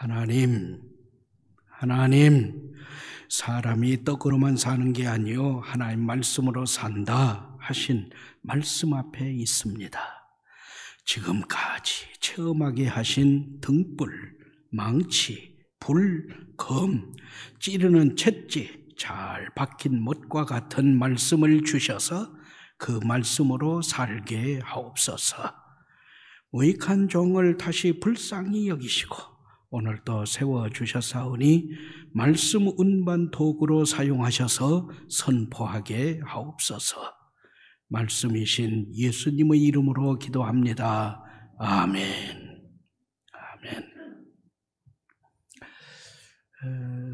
하나님, 사람이 떡으로만 사는 게 아니요 하나님 말씀으로 산다 하신 말씀 앞에 있습니다. 지금까지 체험하게 하신 등불, 망치, 불, 검, 찌르는 채찍, 잘 박힌 못과 같은 말씀을 주셔서 그 말씀으로 살게 하옵소서. 무익한 종을 다시 불쌍히 여기시고 오늘도 세워주셨사오니 말씀 운반 도구로 사용하셔서 선포하게 하옵소서. 말씀이신 예수님의 이름으로 기도합니다. 아멘. 아멘.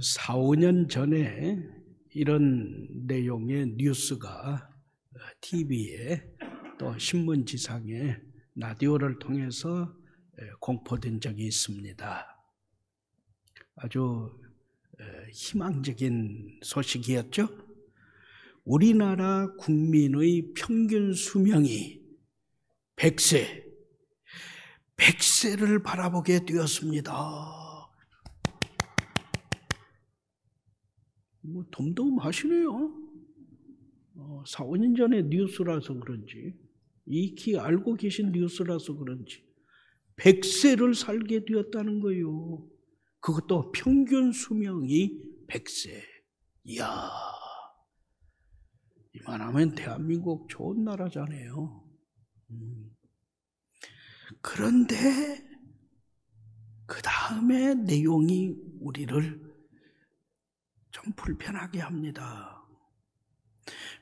4, 5년 전에 이런 내용의 뉴스가 TV에 또 신문지상에 라디오를 통해서 공포된 적이 있습니다. 아주 희망적인 소식이었죠. 우리나라 국민의 평균 수명이 100세를 바라보게 되었습니다. 덤덤하시네요. 4, 5년 전에 뉴스라서 그런지, 익히 알고 계신 뉴스라서 그런지 100세를 살게 되었다는 거예요. 그것도 평균 수명이 100세. 이야, 이만하면 대한민국 좋은 나라잖아요. 그런데 그 다음에 내용이 우리를 좀 불편하게 합니다.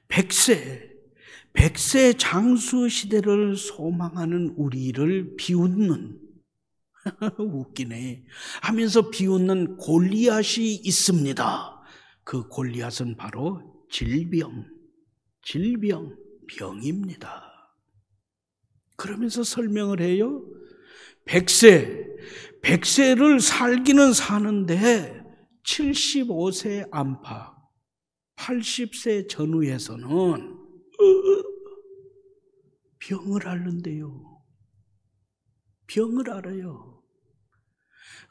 100세 장수 시대를 소망하는 우리를 비웃는 웃기네 하면서 비웃는 골리앗이 있습니다. 그 골리앗은 바로 병입니다. 그러면서 설명을 해요. 100세를 살기는 사는데 75세 안팎, 80세 전후에서는 병을 앓는데요. 병을 앓아요.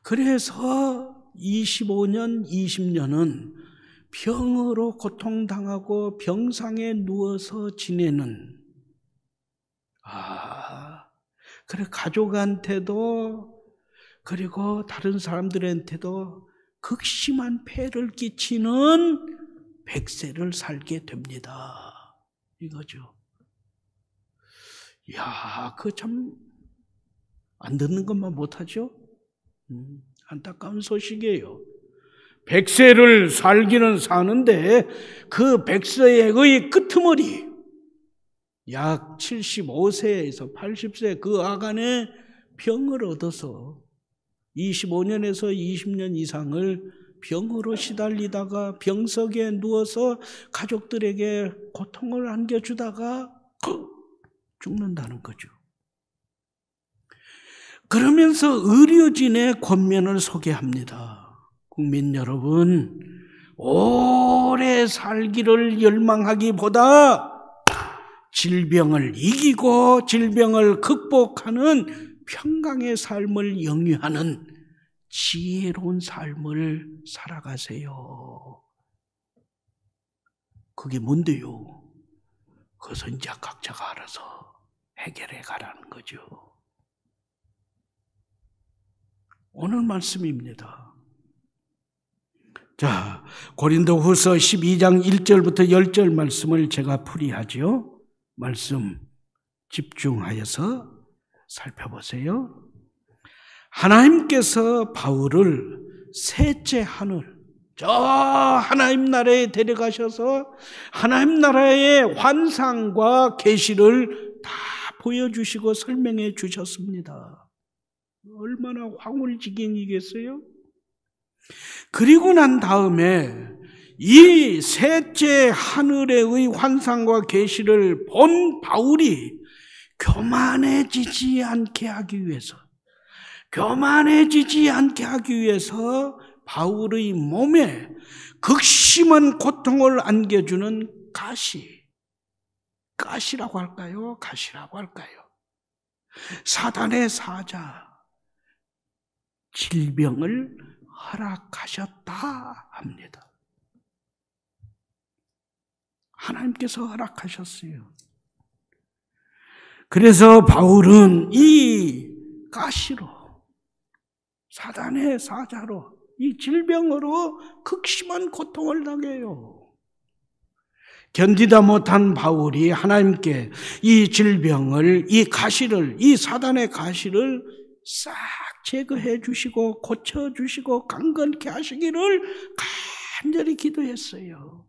그래서 25년, 20년은 병으로 고통당하고 병상에 누워서 지내는, 그래 가족한테도 그리고 다른 사람들한테도 극심한 폐를 끼치는 100세를 살게 됩니다. 이거죠. 이야, 그거 참 안 듣는 것만 못하죠? 안타까운 소식이에요. 100세를 살기는 사는데 그 100세의 끄트머리 약 75세에서 80세 그 아간에 병을 얻어서 25년에서 20년 이상을 병으로 시달리다가 병석에 누워서 가족들에게 고통을 안겨주다가 죽는다는 거죠. 그러면서 의료진의 권면을 소개합니다. 국민 여러분, 오래 살기를 열망하기보다 질병을 이기고 질병을 극복하는 평강의 삶을 영위하는 지혜로운 삶을 살아가세요. 그게 뭔데요? 그것은 이제 각자가 알아서 해결해 가라는 거죠. 오늘 말씀입니다. 자, 고린도후서 12장 1절부터 10절 말씀을 제가 풀이하죠. 말씀 집중하여서 살펴보세요. 하나님께서 바울을 셋째 하늘, 저 하나님 나라에 데려가셔서 하나님 나라의 환상과 계시를 다 보여주시고 설명해 주셨습니다. 얼마나 황홀지경이겠어요? 그리고 난 다음에 이 셋째 하늘의 환상과 계시를 본 바울이 교만해지지 않게 하기 위해서 바울의 몸에 극심한 고통을 안겨주는 가시라고 할까요? 사단의 사자, 질병을 허락하셨다 합니다. 하나님께서 허락하셨어요. 그래서 바울은 이 가시로, 사단의 사자로, 이 질병으로 극심한 고통을 당해요. 견디다 못한 바울이 하나님께 이 질병을, 이 가시를, 이 사단의 가시를 싹 제거해 주시고 고쳐 주시고 강건케 하시기를 간절히 기도했어요.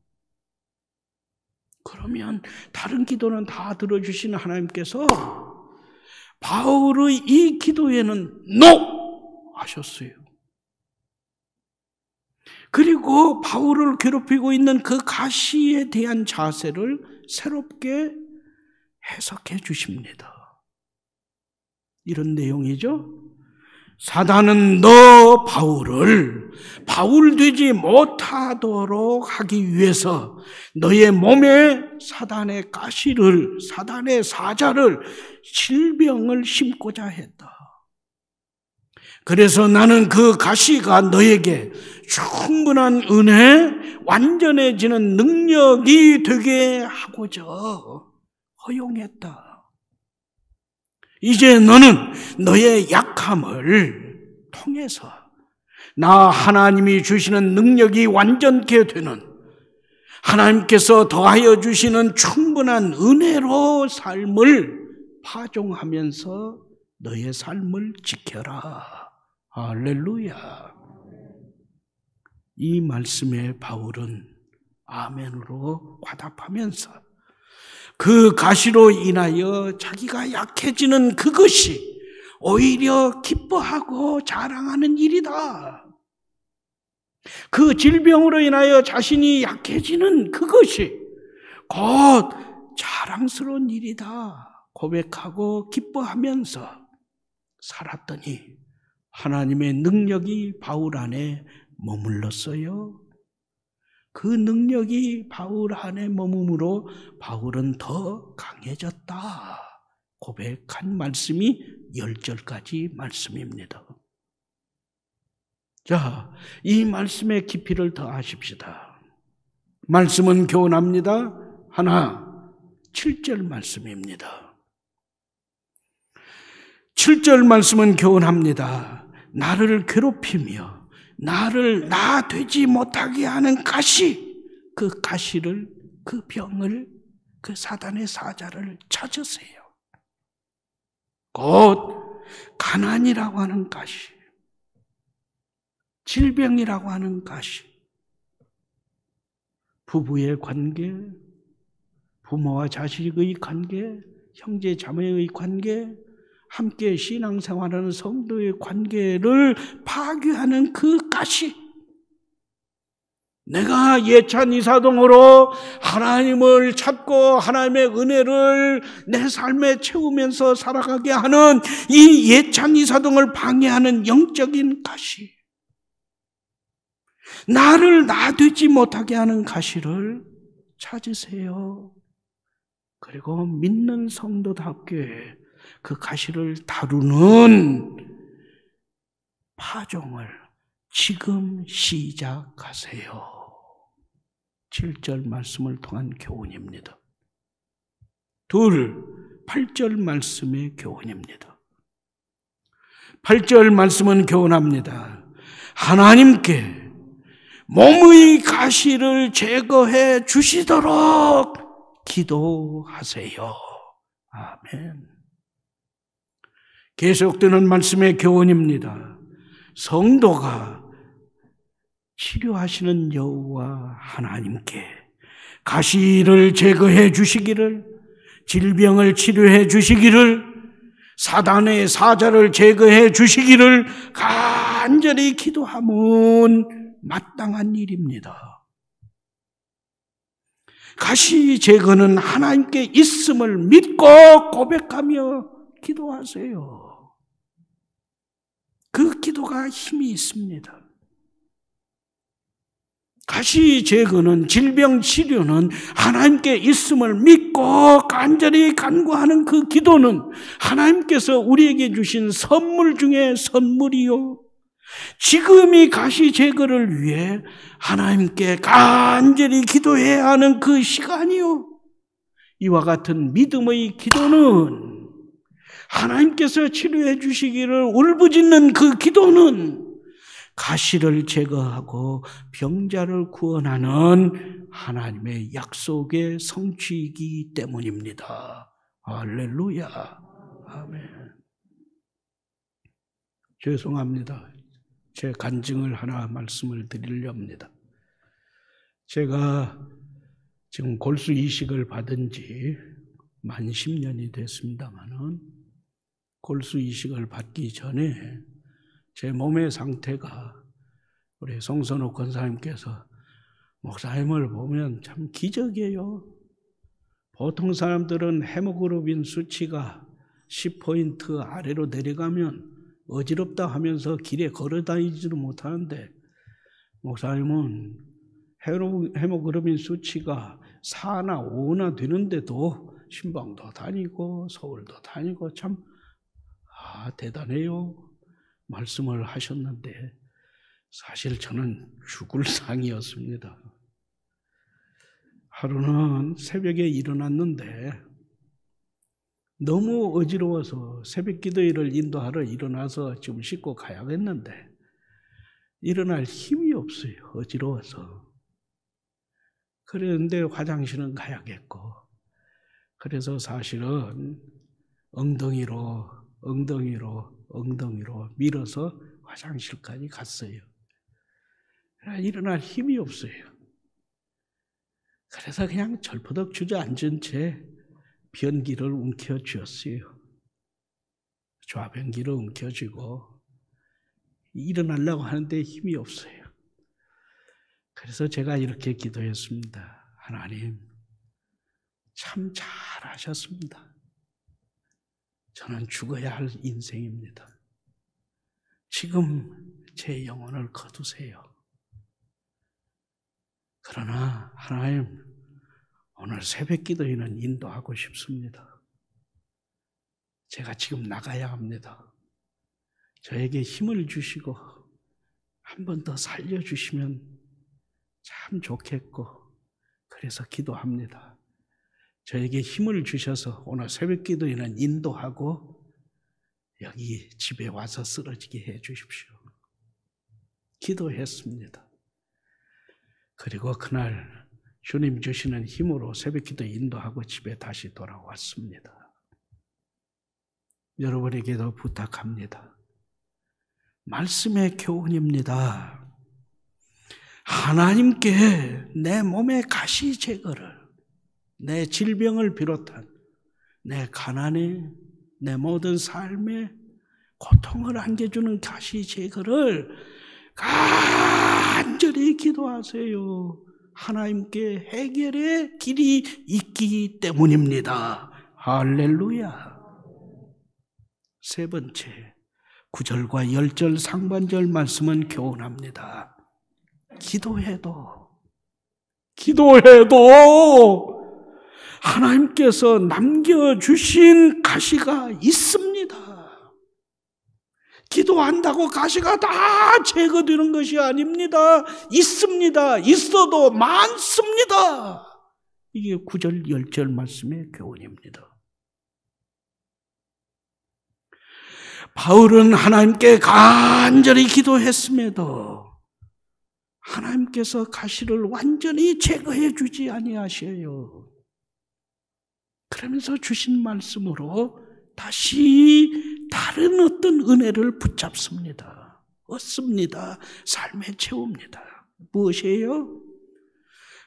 그러면 다른 기도는 다 들어주시는 하나님께서 바울의 이 기도에는 NO! 하셨어요. 그리고 바울을 괴롭히고 있는 그 가시에 대한 자세를 새롭게 해석해 주십니다. 이런 내용이죠. 사단은 너 바울을 바울 되지 못하도록 하기 위해서 너의 몸에 사단의 가시를, 사단의 사자를, 질병을 심고자 했다. 그래서 나는 그 가시가 너에게 충분한 은혜, 완전해지는 능력이 되게 하고자 허용했다. 이제 너는 너의 약함을 통해서 나 하나님이 주시는 능력이 완전케 되는, 하나님께서 더하여 주시는 충분한 은혜로 삶을 파종하면서 너의 삶을 지켜라. 할렐루야. 이 말씀에 바울은 아멘으로 화답하면서 그 가시로 인하여 자기가 약해지는 그것이 오히려 기뻐하고 자랑하는 일이다. 그 질병으로 인하여 자신이 약해지는 그것이 곧 자랑스러운 일이다 고백하고 기뻐하면서 살았더니 하나님의 능력이 바울 안에 머물렀어요. 그 능력이 바울 안에 머물므로 바울은 더 강해졌다 고백한 말씀이 10절까지 말씀입니다. 자, 이 말씀의 깊이를 더하십시다. 말씀은 교훈합니다. 하나, 7절 말씀입니다. 7절 말씀은 교훈합니다. 나를 괴롭히며 나를 나 되지 못하게 하는 가시, 그 가시를, 그 병을, 그 사단의 사자를 찾으세요. 곧 가난이라고 하는 가시, 질병이라고 하는 가시, 부부의 관계, 부모와 자식의 관계, 형제 자매의 관계, 함께 신앙생활하는 성도의 관계를 파괴하는 그 가시, 내가 예찬 이사동으로 하나님을 찾고 하나님의 은혜를 내 삶에 채우면서 살아가게 하는 이 예찬 이사동을 방해하는 영적인 가시, 나를 나되지 못하게 하는 가시를 찾으세요. 그리고 믿는 성도답게 그 가시를 다루는 파종을 지금 시작하세요. 7절 말씀을 통한 교훈입니다. 둘, 8절 말씀의 교훈입니다. 8절 말씀은 교훈합니다. 하나님께 몸의 가시를 제거해 주시도록 기도하세요. 아멘. 계속되는 말씀의 교훈입니다. 성도가 치료하시는 여호와 하나님께 가시를 제거해 주시기를, 질병을 치료해 주시기를, 사단의 사자를 제거해 주시기를 간절히 기도하면 마땅한 일입니다. 가시 제거는 하나님께 있음을 믿고 고백하며 기도하세요. 그 기도가 힘이 있습니다. 가시 제거는, 질병 치료는 하나님께 있음을 믿고 간절히 간구하는 그 기도는 하나님께서 우리에게 주신 선물 중에 선물이요, 지금 이 가시 제거를 위해 하나님께 간절히 기도해야 하는 그 시간이요. 이와 같은 믿음의 기도는, 하나님께서 치료해 주시기를 울부짖는 그 기도는 가시를 제거하고 병자를 구원하는 하나님의 약속의 성취이기 때문입니다. 할렐루야. 아멘. 죄송합니다. 제 간증을 하나 말씀을 드리려 합니다. 제가 지금 골수 이식을 받은 지 만 10년이 됐습니다만은, 골수 이식을 받기 전에 제 몸의 상태가, 우리 송선옥 권사님께서 목사님을 보면 참 기적이에요. 보통 사람들은 헤모글로빈 수치가 10포인트 아래로 내려가면 어지럽다 하면서 길에 걸어다니지도 못하는데, 목사님은 헤모글로빈 수치가 4나 5나 되는데도 신방도 다니고 서울도 다니고 참 대단해요. 말씀을 하셨는데, 사실 저는 죽을 상이었습니다. 하루는 새벽에 일어났는데 너무 어지러워서 새벽 기도회를 인도하러 일어나서 좀 씻고 가야겠는데 일어날 힘이 없어요. 어지러워서. 그런데 화장실은 가야겠고, 그래서 사실은 엉덩이로 밀어서 화장실까지 갔어요. 일어날 힘이 없어요. 그래서 그냥 절퍼덕 주저앉은 채 변기를 움켜쥐었어요. 좌변기를 움켜쥐고 일어나려고 하는데 힘이 없어요. 그래서 제가 이렇게 기도했습니다. 하나님, 참 잘하셨습니다. 저는 죽어야 할 인생입니다. 지금 제 영혼을 거두세요. 그러나 하나님, 오늘 새벽 기도회는 인도하고 싶습니다. 제가 지금 나가야 합니다. 저에게 힘을 주시고 한 번 더 살려주시면 참 좋겠고, 그래서 기도합니다. 저에게 힘을 주셔서 오늘 새벽 기도회는 인도하고 여기 집에 와서 쓰러지게 해 주십시오. 기도했습니다. 그리고 그날 주님 주시는 힘으로 새벽 기도 인도하고 집에 다시 돌아왔습니다. 여러분에게도 부탁합니다. 말씀의 교훈입니다. 하나님께 내 몸의 가시 제거를, 내 질병을 비롯한 내 가난에, 내 모든 삶에 고통을 안겨주는 가시 제거를 간절히 기도하세요. 하나님께 해결의 길이 있기 때문입니다. 할렐루야. 세 번째, 9절과 10절 상반절 말씀은 교훈합니다. 기도해도 하나님께서 남겨주신 가시가 있습니다. 기도한다고 가시가 다 제거되는 것이 아닙니다. 있습니다. 있어도 많습니다. 이게 9절, 10절 말씀의 교훈입니다. 바울은 하나님께 간절히 기도했음에도 하나님께서 가시를 완전히 제거해 주지 아니하셔요. 그러면서 주신 말씀으로 다시 다른 어떤 은혜를 붙잡습니다. 얻습니다. 삶에 채웁니다. 무엇이에요?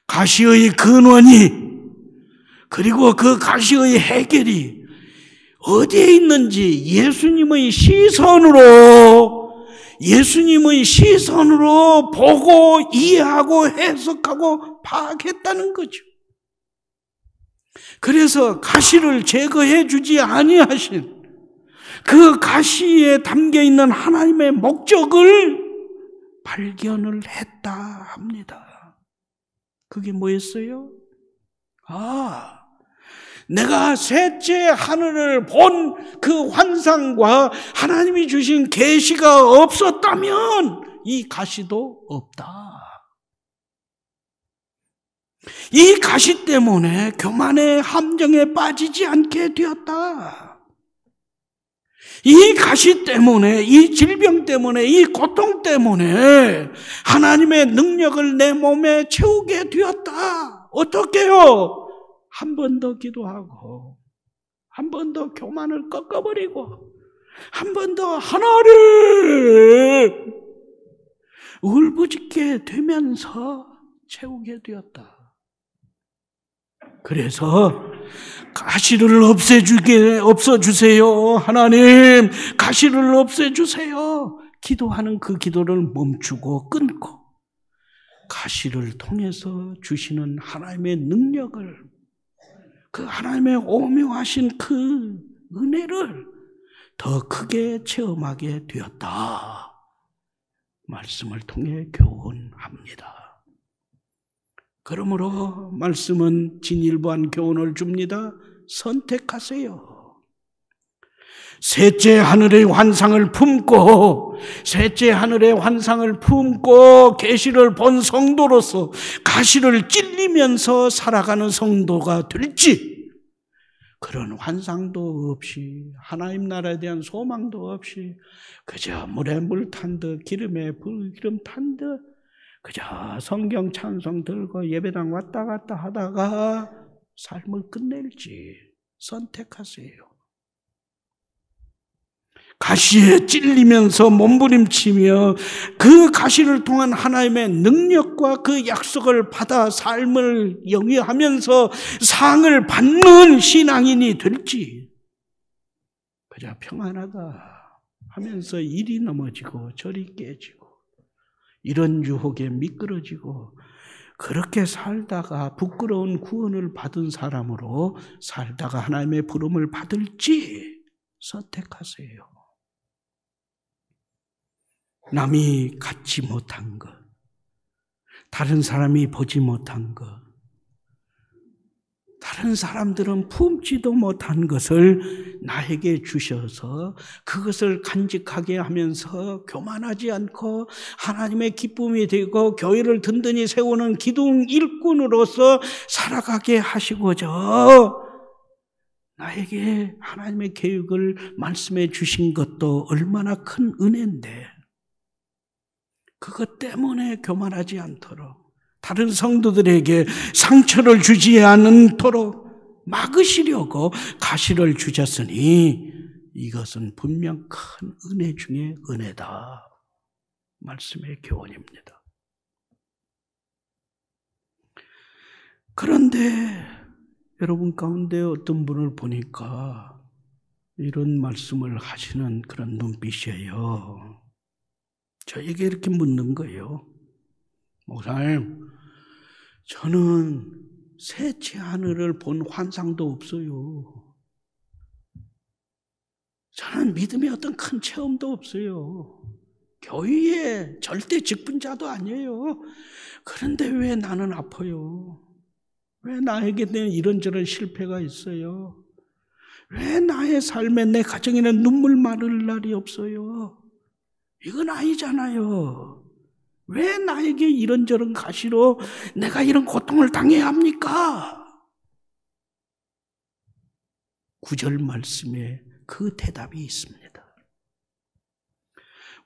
가시의 근원이, 그리고 그 가시의 해결이 어디에 있는지 예수님의 시선으로 보고 이해하고 해석하고 파악했다는 거죠. 그래서 가시를 제거해 주지 아니하신 그 가시에 담겨있는 하나님의 목적을 발견을 했다 합니다. 그게 뭐였어요? 내가 셋째 하늘을 본 그 환상과 하나님이 주신 계시가 없었다면 이 가시도 없다. 이 가시 때문에 교만의 함정에 빠지지 않게 되었다. 이 가시 때문에, 이 질병 때문에, 이 고통 때문에 하나님의 능력을 내 몸에 채우게 되었다. 어떻게요? 한 번 더 기도하고, 한 번 더 교만을 꺾어버리고, 한 번 더 하나를 울부짖게 되면서 채우게 되었다. 그래서 가시를 없애주세요. 하나님, 가시를 없애주세요. 기도하는 그 기도를 멈추고 끊고 가시를 통해서 주시는 하나님의 능력을, 그 하나님의 오묘하신 그 은혜를 더 크게 체험하게 되었다. 말씀을 통해 교훈합니다. 그러므로 말씀은 진일보한 교훈을 줍니다. 선택하세요. 셋째 하늘의 환상을 품고, 셋째 하늘의 환상을 품고 계시를 본 성도로서 가시를 찔리면서 살아가는 성도가 될지, 그런 환상도 없이, 하나님 나라에 대한 소망도 없이 그저 물에 물 탄 듯, 기름에 기름 탄 듯 그저 성경 찬송 들고 예배당 왔다 갔다 하다가 삶을 끝낼지 선택하세요. 가시에 찔리면서 몸부림치며 그 가시를 통한 하나님의 능력과 그 약속을 받아 삶을 영위하면서 상을 받는 신앙인이 될지, 그저 평안하다 하면서 이리 넘어지고 저리 깨지고 이런 유혹에 미끄러지고 그렇게 살다가 부끄러운 구원을 받은 사람으로 살다가 하나님의 부름을 받을지 선택하세요. 남이 갖지 못한 것, 다른 사람이 보지 못한 것, 다른 사람들은 품지도 못한 것을 나에게 주셔서 그것을 간직하게 하면서 교만하지 않고 하나님의 기쁨이 되고 교회를 든든히 세우는 기둥 일꾼으로서 살아가게 하시고자 나에게 하나님의 계획을 말씀해 주신 것도 얼마나 큰 은혜인데, 그것 때문에 교만하지 않도록, 다른 성도들에게 상처를 주지 않도록 막으시려고 가시를 주셨으니 이것은 분명 큰 은혜 중에 은혜다. 말씀의 교훈입니다. 그런데 여러분 가운데 어떤 분을 보니까 이런 말씀을 하시는 그런 눈빛이에요. 저에게 이렇게 묻는 거예요. 목사님, 저는 셋째 하늘을 본 환상도 없어요. 저는 믿음의 어떤 큰 체험도 없어요. 교회에 절대 직분자도 아니에요. 그런데 왜 나는 아파요? 왜 나에게는 이런저런 실패가 있어요? 왜 나의 삶에, 내 가정에는 눈물 마를 날이 없어요? 이건 아니잖아요. 왜 나에게 이런저런 가시로 내가 이런 고통을 당해야 합니까? 9절 말씀에 그 대답이 있습니다.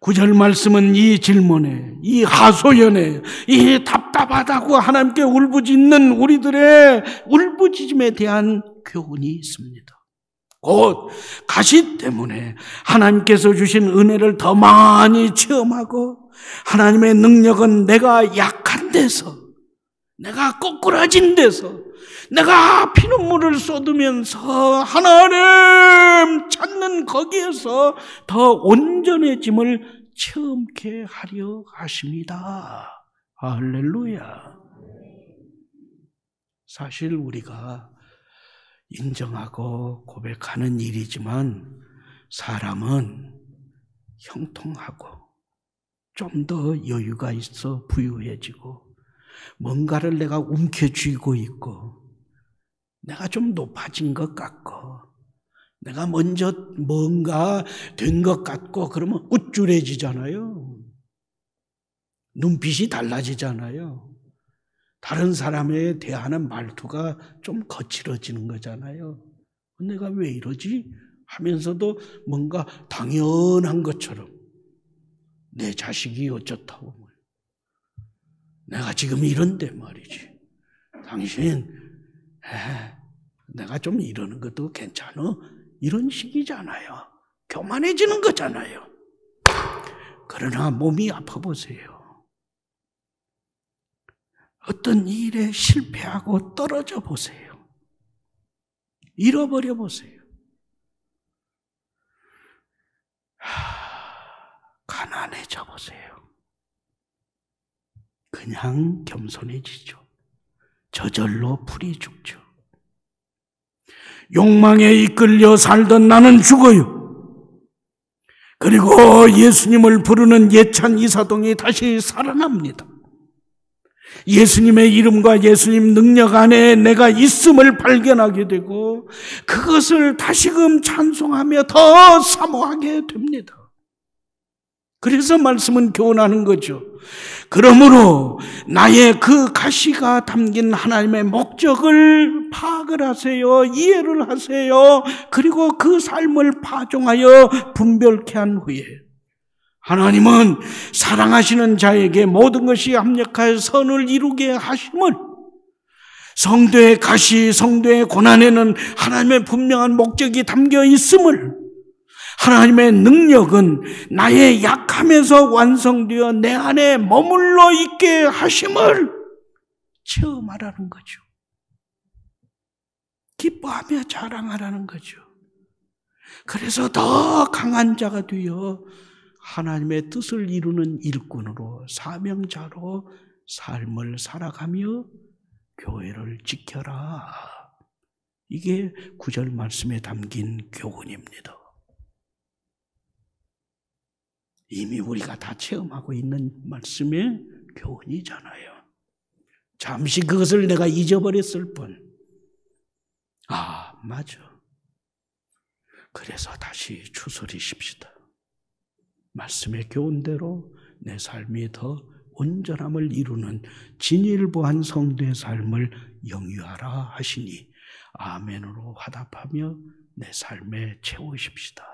9절 말씀은 이 질문에, 이 하소연에, 이 답답하다고 하나님께 울부짖는 우리들의 울부짖음에 대한 교훈이 있습니다. 곧 가시 때문에 하나님께서 주신 은혜를 더 많이 체험하고, 하나님의 능력은 내가 약한 데서, 내가 꼬꾸라진 데서, 내가 피눈물을 쏟으면서 하나님 찾는 거기에서 더 온전해짐을 체험케 하려 하십니다. 할렐루야. 사실 우리가 인정하고 고백하는 일이지만 사람은 형통하고 좀 더 여유가 있어 부유해지고 뭔가를 내가 움켜쥐고 있고 내가 좀 높아진 것 같고, 내가 먼저 뭔가 된 것 같고, 그러면 우쭐해지잖아요. 눈빛이 달라지잖아요. 다른 사람에 대하는 말투가 좀 거칠어지는 거잖아요. 내가 왜 이러지? 하면서도 뭔가 당연한 것처럼 내 자식이 어쩌다고, 내가 지금 이런데 말이지, 당신 내가 좀 이러는 것도 괜찮아? 이런 식이잖아요. 교만해지는 거잖아요. 그러나 몸이 아파 보세요. 어떤 일에 실패하고 떨어져 보세요. 잃어버려 보세요. 가난해져 보세요. 그냥 겸손해지죠. 저절로 풀이 죽죠. 욕망에 이끌려 살던 나는 죽어요. 그리고 예수님을 부르는 예찬 이사동이 다시 살아납니다. 예수님의 이름과 예수님 능력 안에 내가 있음을 발견하게 되고 그것을 다시금 찬송하며 더 사모하게 됩니다. 그래서 말씀은 교훈하는 거죠. 그러므로 나의 그 가시가 담긴 하나님의 목적을 파악을 하세요. 이해를 하세요. 그리고 그 삶을 파종하여 분별케 한 후에 하나님은 사랑하시는 자에게 모든 것이 합력하여 선을 이루게 하심을, 성도의 가시, 성도의 고난에는 하나님의 분명한 목적이 담겨 있음을, 하나님의 능력은 나의 약함에서 완성되어 내 안에 머물러 있게 하심을 체험하라는 거죠. 기뻐하며 자랑하라는 거죠. 그래서 더 강한 자가 되어 하나님의 뜻을 이루는 일꾼으로, 사명자로 삶을 살아가며 교회를 지켜라. 이게 9절 말씀에 담긴 교훈입니다. 이미 우리가 다 체험하고 있는 말씀의 교훈이잖아요. 잠시 그것을 내가 잊어버렸을 뿐. 아, 맞아. 그래서 다시 추스리십시다. 말씀의 교훈대로 내 삶이 더 온전함을 이루는 진일보한 성도의 삶을 영위하라 하시니 아멘으로 화답하며 내 삶에 채우십시다.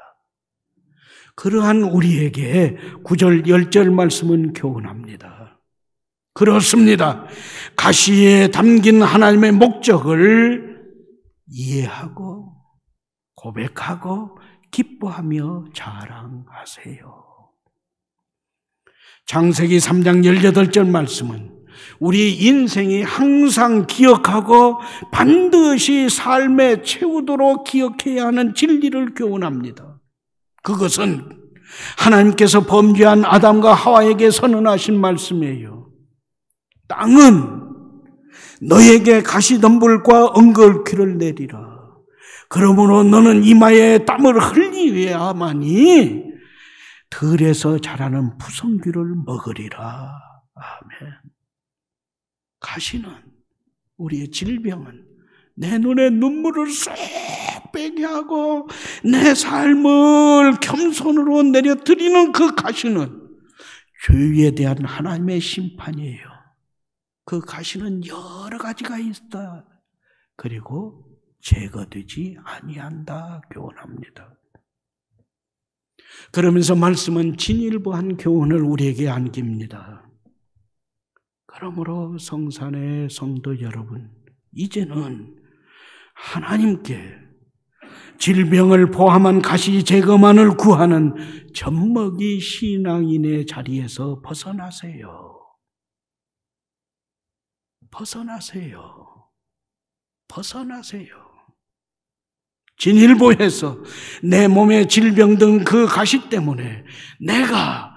그러한 우리에게 9절 10절 말씀은 교훈합니다. 그렇습니다. 가시에 담긴 하나님의 목적을 이해하고 고백하고 기뻐하며 자랑하세요. 창세기 3장 18절 말씀은 우리 인생이 항상 기억하고 반드시 삶에 채우도록 기억해야 하는 진리를 교훈합니다. 그것은 하나님께서 범죄한 아담과 하와에게 선언하신 말씀이에요. 땅은 너에게 가시덤불과 엉겅퀴를 내리라. 그러므로 너는 이마에 땀을 흘리야만이 들에서 자라는 푸성귀를 먹으리라. 아멘. 가시는, 우리의 질병은 내 눈에 눈물을 쏙 빼게 하고 내 삶을 겸손으로 내려드리는 그 가시는 죄에 대한 하나님의 심판이에요. 그 가시는 여러 가지가 있다. 그리고 제거되지 아니한다 교훈합니다. 그러면서 말씀은 진일보한 교훈을 우리에게 안깁니다. 그러므로 성산의 성도 여러분, 이제는 하나님께 질병을 포함한 가시 제거만을 구하는 젖먹이 신앙인의 자리에서 벗어나세요. 벗어나세요. 벗어나세요. 진일보해서 내 몸의 질병 등 그 가시 때문에 내가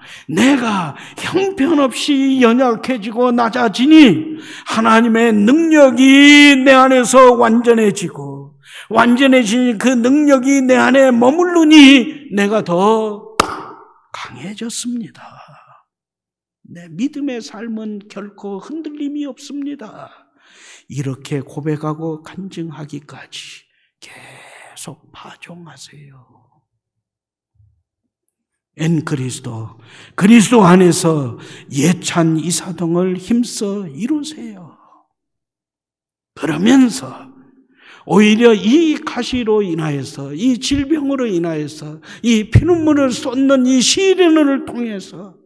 형편없이 연약해지고 낮아지니 하나님의 능력이 내 안에서 완전해지고 완전해진 그 능력이 내 안에 머무르니 내가 더 강해졌습니다. 내 믿음의 삶은 결코 흔들림이 없습니다. 이렇게 고백하고 간증하기까지 계속 파종하세요. 엔 그리스도 안에서 예찬 이사동을 힘써 이루세요. 그러면서 오히려 이 가시로 인하여서, 이 질병으로 인하여서, 이 피눈물을 쏟는 이 시련을 통해서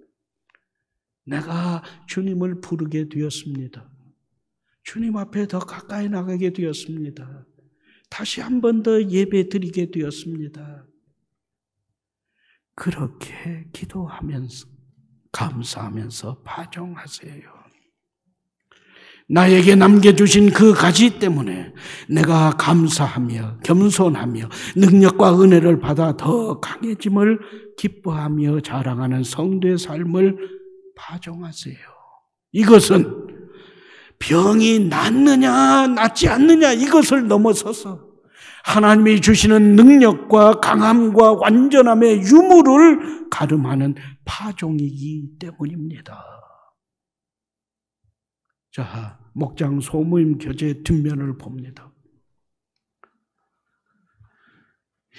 내가 주님을 부르게 되었습니다. 주님 앞에 더 가까이 나가게 되었습니다. 다시 한 번 더 예배 드리게 되었습니다. 그렇게 기도하면서, 감사하면서 파종하세요. 나에게 남겨주신 그 가지 때문에 내가 감사하며 겸손하며 능력과 은혜를 받아 더 강해짐을 기뻐하며 자랑하는 성도의 삶을 파종하세요. 이것은 병이 낫느냐 낫지 않느냐 이것을 넘어서서 하나님이 주시는 능력과 강함과 완전함의 유무를 가름하는 파종이기 때문입니다. 자, 목장 소모임 교재 뒷면을 봅니다.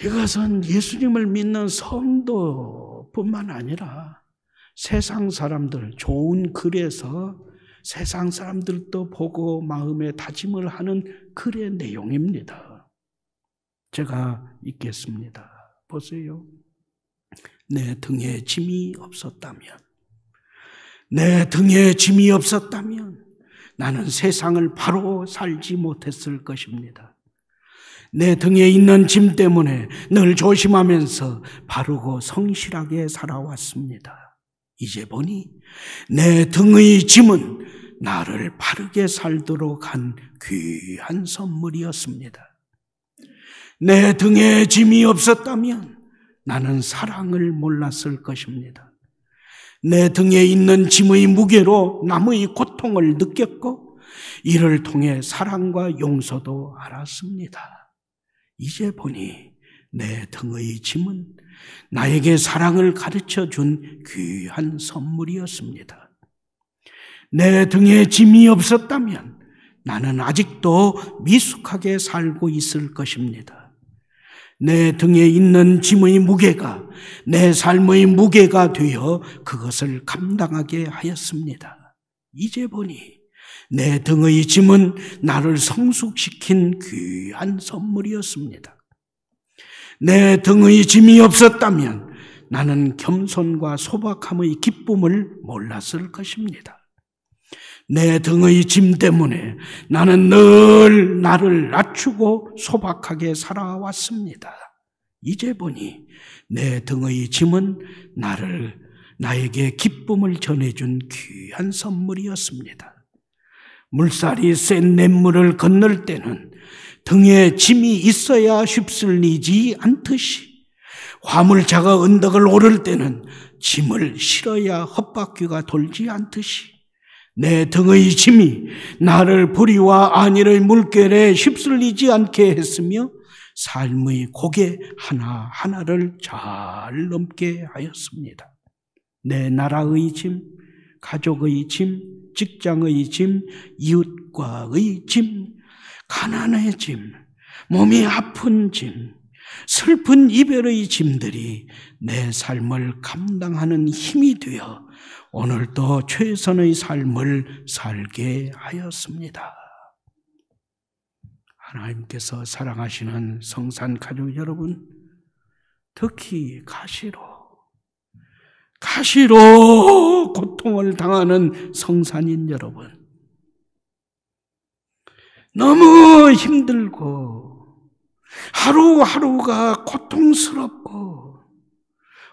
이것은 예수님을 믿는 성도뿐만 아니라 세상 사람들, 좋은 글에서 세상 사람들도 보고 마음에 다짐을 하는 글의 내용입니다. 제가 읽겠습니다. 보세요. 내 등에 짐이 없었다면, 나는 세상을 바로 살지 못했을 것입니다. 내 등에 있는 짐 때문에 늘 조심하면서 바르고 성실하게 살아왔습니다. 이제 보니 내 등의 짐은 나를 바르게 살도록 한 귀한 선물이었습니다. 내 등에 짐이 없었다면 나는 사랑을 몰랐을 것입니다. 내 등에 있는 짐의 무게로 남의 고통을 느꼈고 이를 통해 사랑과 용서도 알았습니다. 이제 보니 내 등의 짐은 나에게 사랑을 가르쳐 준 귀한 선물이었습니다. 내 등에 짐이 없었다면 나는 아직도 미숙하게 살고 있을 것입니다. 내 등에 있는 짐의 무게가 내 삶의 무게가 되어 그것을 감당하게 하였습니다. 이제 보니 내 등의 짐은 나를 성숙시킨 귀한 선물이었습니다. 내 등의 짐이 없었다면 나는 겸손과 소박함의 기쁨을 몰랐을 것입니다. 내 등의 짐 때문에 나는 늘 나를 낮추고 소박하게 살아왔습니다. 이제 보니 내 등의 짐은 나에게 기쁨을 전해준 귀한 선물이었습니다. 물살이 센 냇물을 건널 때는 등에 짐이 있어야 휩쓸리지 않듯이 화물차가 언덕을 오를 때는 짐을 실어야 헛바퀴가 돌지 않듯이 내 등의 짐이 나를 불의와 안일의 물결에 휩쓸리지 않게 했으며 삶의 고개 하나하나를 잘 넘게 하였습니다. 내 나라의 짐, 가족의 짐, 직장의 짐, 이웃과의 짐, 가난의 짐, 몸이 아픈 짐, 슬픈 이별의 짐들이 내 삶을 감당하는 힘이 되어 오늘도 최선의 삶을 살게 하였습니다. 하나님께서 사랑하시는 성산 가족 여러분, 특히 가시로 고통을 당하는 성산인 여러분, 너무 힘들고 하루하루가 고통스럽고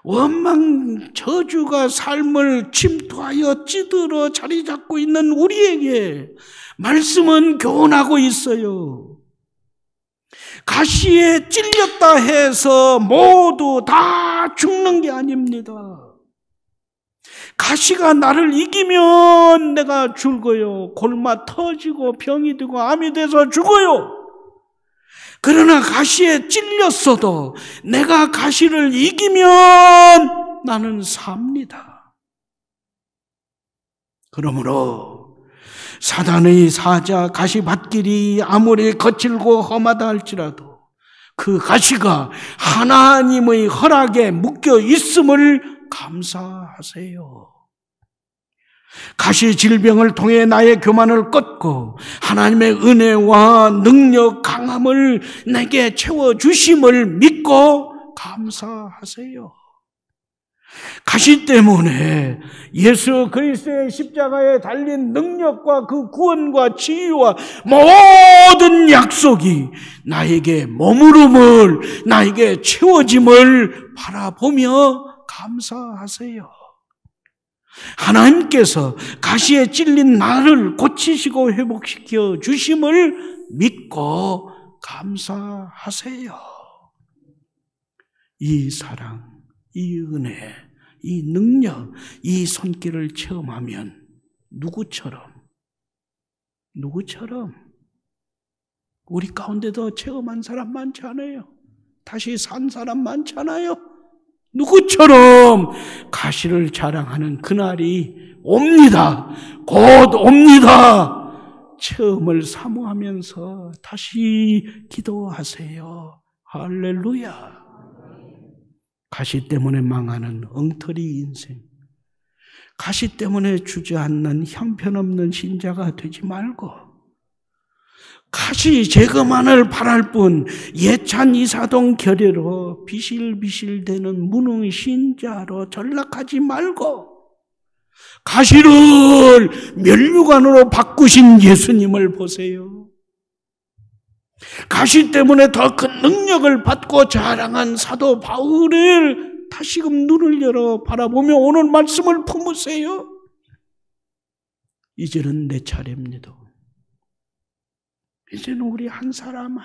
원망 저주가 삶을 침투하여 찌들어 자리 잡고 있는 우리에게 말씀은 교훈하고 있어요. 가시에 찔렸다 해서 모두 다 죽는 게 아닙니다. 가시가 나를 이기면 내가 죽어요. 골마 터지고 병이 되고 암이 돼서 죽어요. 그러나 가시에 찔렸어도 내가 가시를 이기면 나는 삽니다. 그러므로 사단의 사자 가시밭길이 아무리 거칠고 험하다 할지라도 그 가시가 하나님의 허락에 묶여 있음을 감사하세요. 가시 질병을 통해 나의 교만을 꺾고 하나님의 은혜와 능력, 강함을 내게 채워주심을 믿고 감사하세요. 가시 때문에 예수 그리스도의 십자가에 달린 능력과 그 구원과 치유와 모든 약속이 나에게 머무름을, 나에게 채워짐을 바라보며 감사하세요. 하나님께서 가시에 찔린 나를 고치시고 회복시켜 주심을 믿고 감사하세요. 이 사랑, 이 은혜, 이 능력, 이 손길을 체험하면 누구처럼 우리 가운데도 체험한 사람 많지 않아요? 다시 산 사람 많지 않아요? 누구처럼 가시를 자랑하는 그날이 옵니다. 곧 옵니다. 체험을 사모하면서 다시 기도하세요. 할렐루야. 가시 때문에 망하는 엉터리 인생, 가시 때문에 주저앉는 형편없는 신자가 되지 말고 가시 제거만을 바랄 뿐 예찬 이사동 결례로 비실비실대는 무능 신자로 전락하지 말고 가시를 면류관으로 바꾸신 예수님을 보세요. 가시 때문에 더 큰 능력을 받고 자랑한 사도 바울을 다시금 눈을 열어 바라보며 오늘 말씀을 품으세요. 이제는 내 차례입니다. 이제는 우리 한 사람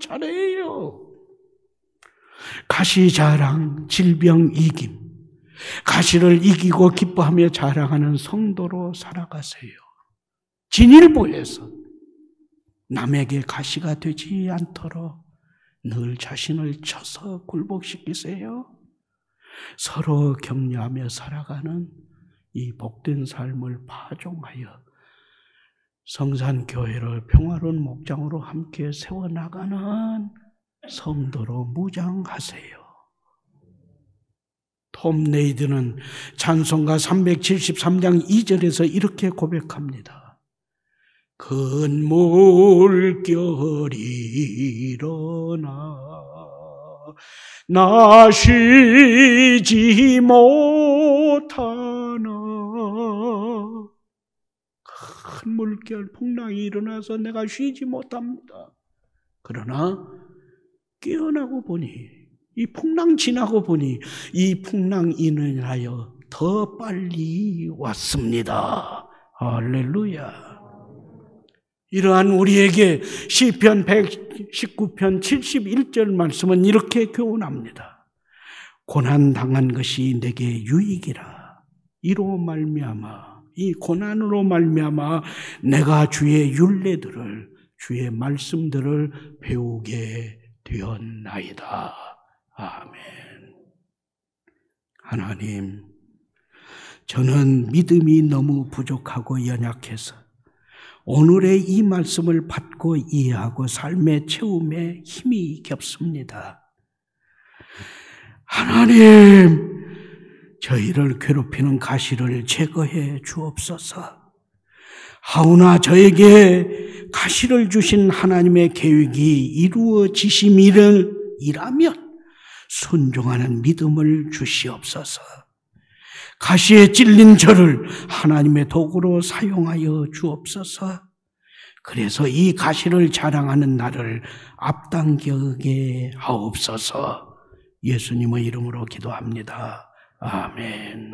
차례예요. 가시 자랑, 질병 이김, 가시를 이기고 기뻐하며 자랑하는 성도로 살아가세요. 진일보에서 남에게 가시가 되지 않도록 늘 자신을 쳐서 굴복시키세요. 서로 격려하며 살아가는 이 복된 삶을 파종하여 성산교회를 평화로운 목장으로 함께 세워나가는 성도로 무장하세요. 톰 레이드는 찬송가 373장 2절에서 이렇게 고백합니다. 큰 물결이 일어나 나 쉬지 못하나. 큰 물결, 풍랑이 일어나서 내가 쉬지 못합니다. 그러나 깨어나고 보니, 이 풍랑 지나고 보니 이 풍랑 인하여 더 빨리 왔습니다. 할렐루야. 이러한 우리에게 시편 119편 71절 말씀은 이렇게 교훈합니다. 고난당한 것이 내게 유익이라. 이로 말미암아, 이 고난으로 말미암아 내가 주의 율례들을, 주의 말씀들을 배우게 되었나이다. 아멘. 하나님, 저는 믿음이 너무 부족하고 연약해서 오늘의 이 말씀을 받고 이해하고 삶의 체험에 힘이 겹습니다. 하나님, 저희를 괴롭히는 가시를 제거해 주옵소서. 하오나 저에게 가시를 주신 하나님의 계획이 이루어지심이라면 순종하는 믿음을 주시옵소서. 가시에 찔린 저를 하나님의 도구로 사용하여 주옵소서. 그래서 이 가시를 자랑하는 나를 앞당기게 하옵소서. 예수님의 이름으로 기도합니다. 아멘.